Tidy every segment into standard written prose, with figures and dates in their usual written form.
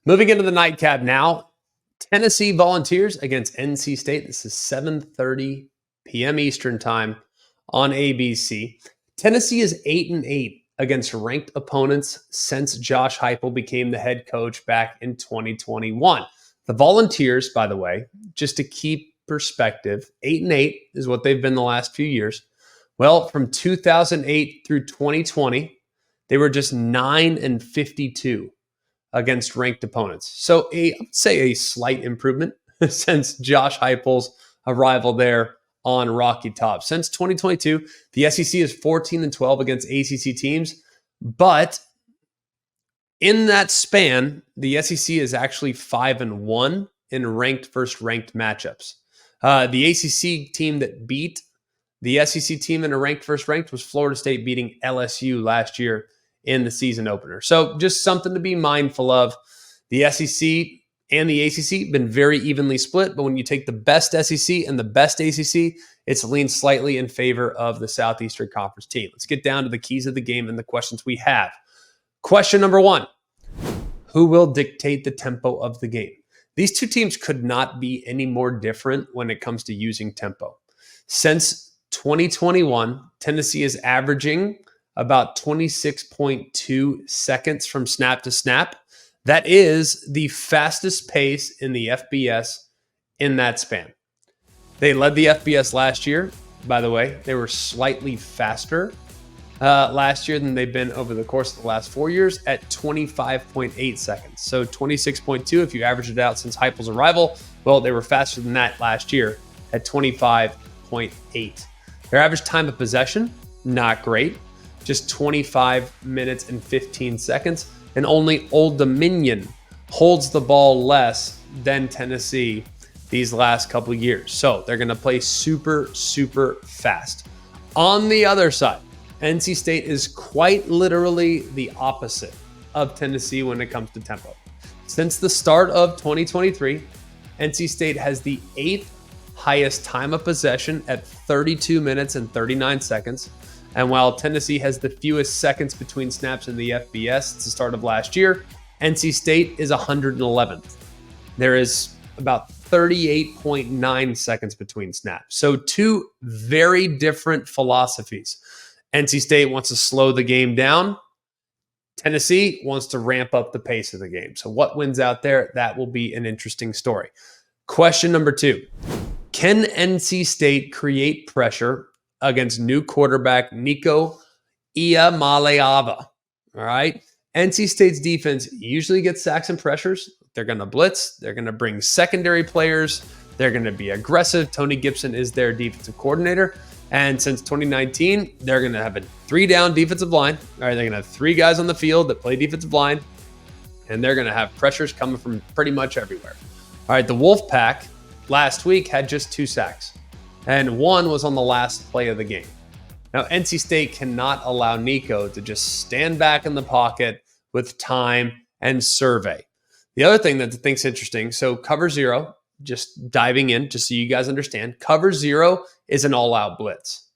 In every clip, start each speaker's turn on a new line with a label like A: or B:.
A: Moving into the nightcap now, Tennessee Volunteers against NC State. This is 7:30 p.m. Eastern time on ABC. Tennessee is 8-8 against ranked opponents since Josh Heupel became the head coach back in 2021. The Volunteers, by the way, just to keep perspective, 8-8 is what they've been the last few years. Well, from 2008 through 2020, they were just 9-52 against ranked opponents. So I would say a slight improvement since Josh Heupel's arrival there on Rocky Top. Since 2022, the SEC is 14-12 against ACC teams, but in that span, the SEC is actually 5-1 in ranked versus ranked matchups. The ACC team that beat the SEC team in a ranked versus ranked was Florida State beating LSU last year in the season opener. So just something to be mindful of. The SEC and the ACC have been very evenly split, but when you take the best SEC and the best ACC, it's leaned slightly in favor of the Southeastern Conference team. Let's get down to the keys of the game and the questions we have. Question number 1, who will dictate the tempo of the game? These two teams could not be any more different when it comes to using tempo. Since 2021, Tennessee is averaging about 26.2 seconds from snap to snap. That is the fastest pace in the FBS in that span. They led the FBS last year, by the way. They were slightly faster last year than they've been over the course of the last 4 years at 25.8 seconds. So 26.2, if you average it out since Heupel's arrival, well, they were faster than that last year at 25.8. Their average time of possession, not great. Just 25 minutes and 15 seconds. And only Old Dominion holds the ball less than Tennessee these last couple years. So they're going to play super, super fast. On the other side, NC State is quite literally the opposite of Tennessee when it comes to tempo. Since the start of 2023, NC State has the 8th highest time of possession at 32 minutes and 39 seconds. And while Tennessee has the fewest seconds between snaps in the FBS since the start of last year, NC State is 111th. There is about 38.9 seconds between snaps. So two very different philosophies. NC State wants to slow the game down. Tennessee wants to ramp up the pace of the game. So what wins out there? That will be an interesting story. Question number 2. Can NC State create pressure against new quarterback Nico Iamaleave? All right. NC State's defense usually gets sacks and pressures. They're going to blitz. They're going to bring secondary players. They're going to be aggressive. Tony Gibson is their defensive coordinator. And since 2019, they're going to have a 3-down defensive line. All right, they're going to have 3 guys on the field that play defensive line. And they're going to have pressures coming from pretty much everywhere. All right, the Wolfpack last week had just 2 sacks. And 1 was on the last play of the game. Now, NC State cannot allow Nico to just stand back in the pocket with time and survey. The other thing that I think is interesting, so cover 0, just diving in, just so you guys understand, cover 0 is an all-out blitz.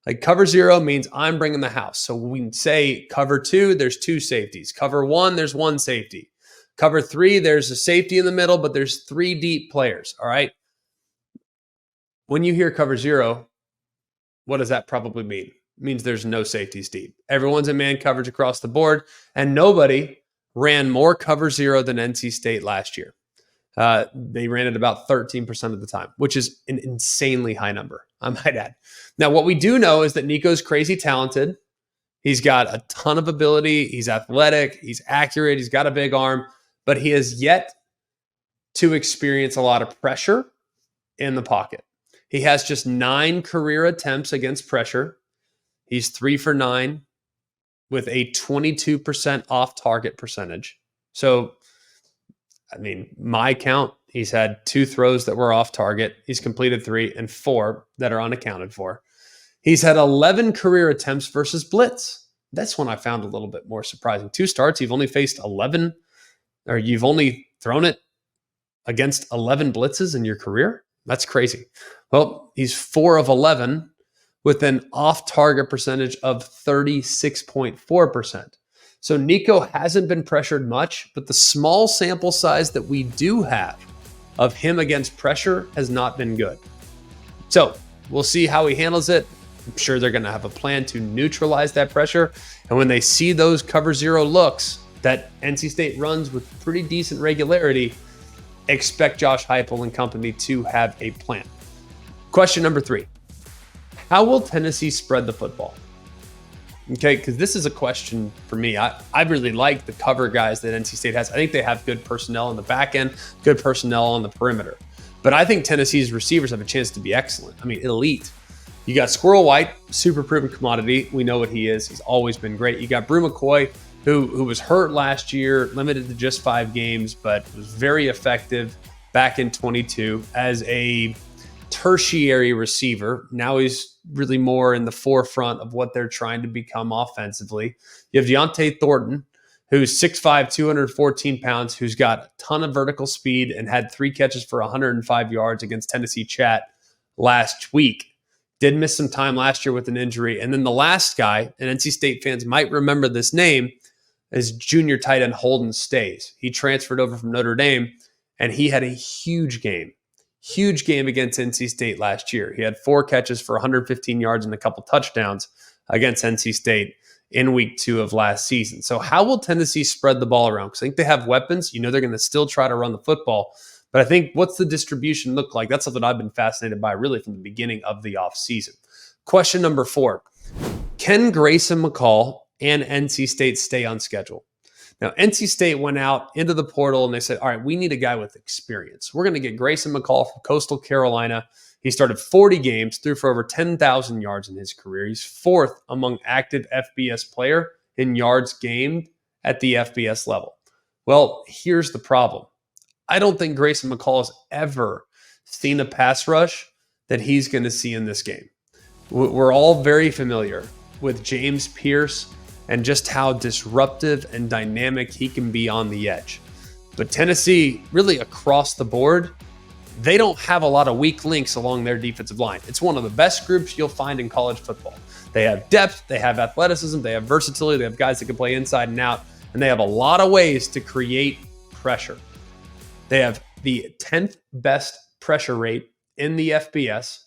A: Like cover 0 means I'm bringing the house. So we can say cover 2, there's 2 safeties. Cover 1, there's 1 safety. Cover 3, there's a safety in the middle, but there's 3 deep players, all right? When you hear cover 0, what does that probably mean? It means there's no safeties deep. Everyone's in man coverage across the board, and nobody ran more cover 0 than NC State last year. They ran it about 13% of the time, which is an insanely high number, I might add. Now, what we do know is that Nico's crazy talented. He's got a ton of ability. He's athletic. He's accurate. He's got a big arm, but he has yet to experience a lot of pressure in the pocket. He has just 9 career attempts against pressure. He's 3 for 9 with a 22% off-target percentage. So, I mean, my count, he's had 2 throws that were off target. He's completed 3 and 4 that are unaccounted for. He's had 11 career attempts versus blitz. That's one I found a little bit more surprising. 2 starts, you've only faced 11, or you've only thrown it against 11 blitzes in your career? That's crazy. Well, he's 4 of 11 with an off-target percentage of 36.4%. So Nico hasn't been pressured much, but the small sample size that we do have of him against pressure has not been good. So we'll see how he handles it. I'm sure they're going to have a plan to neutralize that pressure. And when they see those cover zero looks that NC State runs with pretty decent regularity, expect Josh Heupel and company to have a plan. Question number 3. How will Tennessee spread the football? Okay, because this is a question for me. I really like the cover guys that NC State has. I think they have good personnel in the back end, good personnel on the perimeter. But I think Tennessee's receivers have a chance to be excellent. I mean, elite. You got Squirrel White, super proven commodity. We know what he is. He's always been great. You got Brew McCoy, who was hurt last year, limited to just 5 games, but was very effective back in 22 as a tertiary receiver. Now he's really more in the forefront of what they're trying to become offensively. You have Deontay Thornton, who's 6'5", 214 pounds, who's got a ton of vertical speed and had 3 catches for 105 yards against Tennessee Chat last week. Did miss some time last year with an injury. And then the last guy, and NC State fans might remember this name, is junior tight end Holden Stays. He transferred over from Notre Dame, and he had a huge game against NC State last year. He had 4 catches for 115 yards and a couple touchdowns against NC State in week 2 of last season. So how will Tennessee spread the ball around? Because I think they have weapons. You know they're going to still try to run the football. But I think what's the distribution look like? That's something I've been fascinated by really from the beginning of the offseason. Question number 4. Can Grayson McCall and NC State stay on schedule? Now, NC State went out into the portal and they said, all right, we need a guy with experience. We're going to get Grayson McCall from Coastal Carolina. He started 40 games, threw for over 10,000 yards in his career. He's 4th among active FBS player in yards gained at the FBS level. Well, here's the problem. I don't think Grayson McCall has ever seen a pass rush that he's going to see in this game. We're all very familiar with James Pierce and just how disruptive and dynamic he can be on the edge. But Tennessee, really across the board, they don't have a lot of weak links along their defensive line. It's one of the best groups you'll find in college football. They have depth, they have athleticism, they have versatility, they have guys that can play inside and out, and they have a lot of ways to create pressure. They have the 10th best pressure rate in the FBS.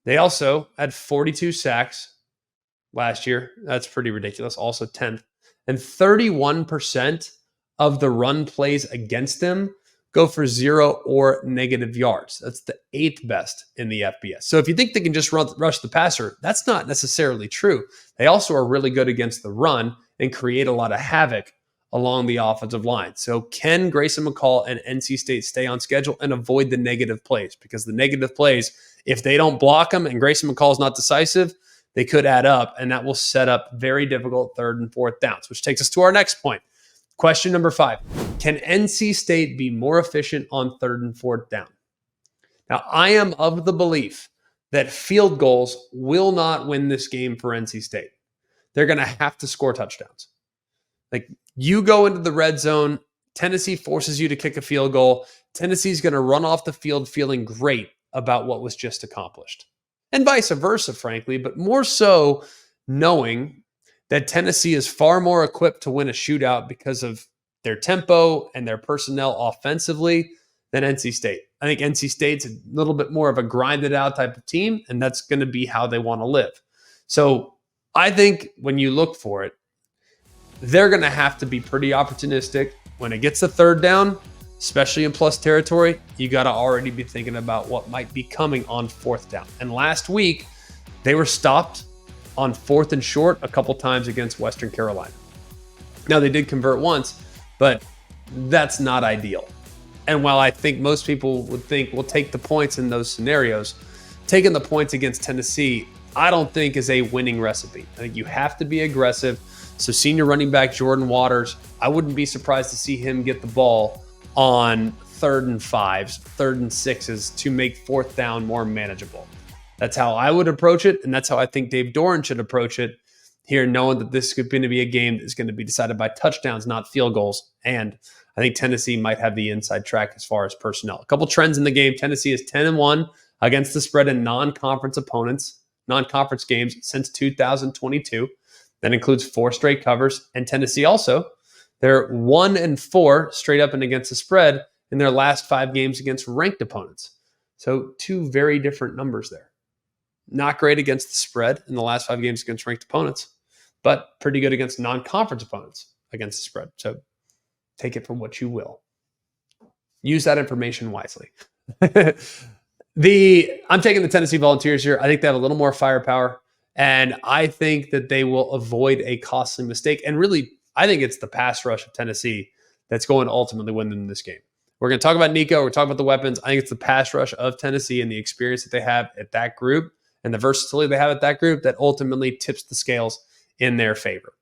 A: They also had 42 sacks last year. That's pretty ridiculous. Also 10th. And 31% of the run plays against them go for 0 or negative yards. That's the 8th best in the FBS. So if you think they can just rush the passer, that's not necessarily true. They also are really good against the run and create a lot of havoc along the offensive line. So can Grayson McCall and NC State stay on schedule and avoid the negative plays? Because the negative plays, if they don't block them and Grayson McCall is not decisive, they could add up, and that will set up very difficult 3rd and 4th downs, which takes us to our next point. Question number 5. Can NC State be more efficient on 3rd and 4th down? Now, I am of the belief that field goals will not win this game for NC State. They're going to have to score touchdowns. Like, you go into the red zone, Tennessee forces you to kick a field goal. Tennessee's going to run off the field feeling great about what was just accomplished. And vice versa, frankly, but more so knowing that Tennessee is far more equipped to win a shootout because of their tempo and their personnel offensively than NC State. I think NC State's a little bit more of a grinded out type of team, and that's going to be how they want to live. So I think when you look for it, they're going to have to be pretty opportunistic. When it gets to 3rd down, especially in plus territory, you got to already be thinking about what might be coming on 4th down. And last week, they were stopped on 4th and short a couple times against Western Carolina. Now, they did convert once, but that's not ideal. And while I think most people would think we'll take the points in those scenarios, taking the points against Tennessee, I don't think is a winning recipe. I think you have to be aggressive. So senior running back Jordan Waters, I wouldn't be surprised to see him get the ball on 3rd and 5s, 3rd and 6s to make 4th down more manageable. That's how I would approach it, and that's how I think Dave Doran should approach it here, knowing that this is going to be a game that's going to be decided by touchdowns, not field goals. And I think Tennessee might have the inside track as far as personnel. A couple trends in the game. Tennessee is 10-1 against the spread in non-conference opponents, non-conference games since 2022. That includes 4 straight covers. And Tennessee also, they're 1-4 straight up and against the spread in their last 5 games against ranked opponents. So 2 very different numbers there. Not great against the spread in the last 5 games against ranked opponents, but pretty good against non-conference opponents against the spread. So take it for what you will. Use that information wisely. I'm taking the Tennessee Volunteers here. I think they have a little more firepower, and I think that they will avoid a costly mistake. And really, I think it's the pass rush of Tennessee that's going to ultimately win them this game. We're going to talk about Nico. We're talking about the weapons. I think it's the pass rush of Tennessee and the experience that they have at that group and the versatility they have at that group that ultimately tips the scales in their favor.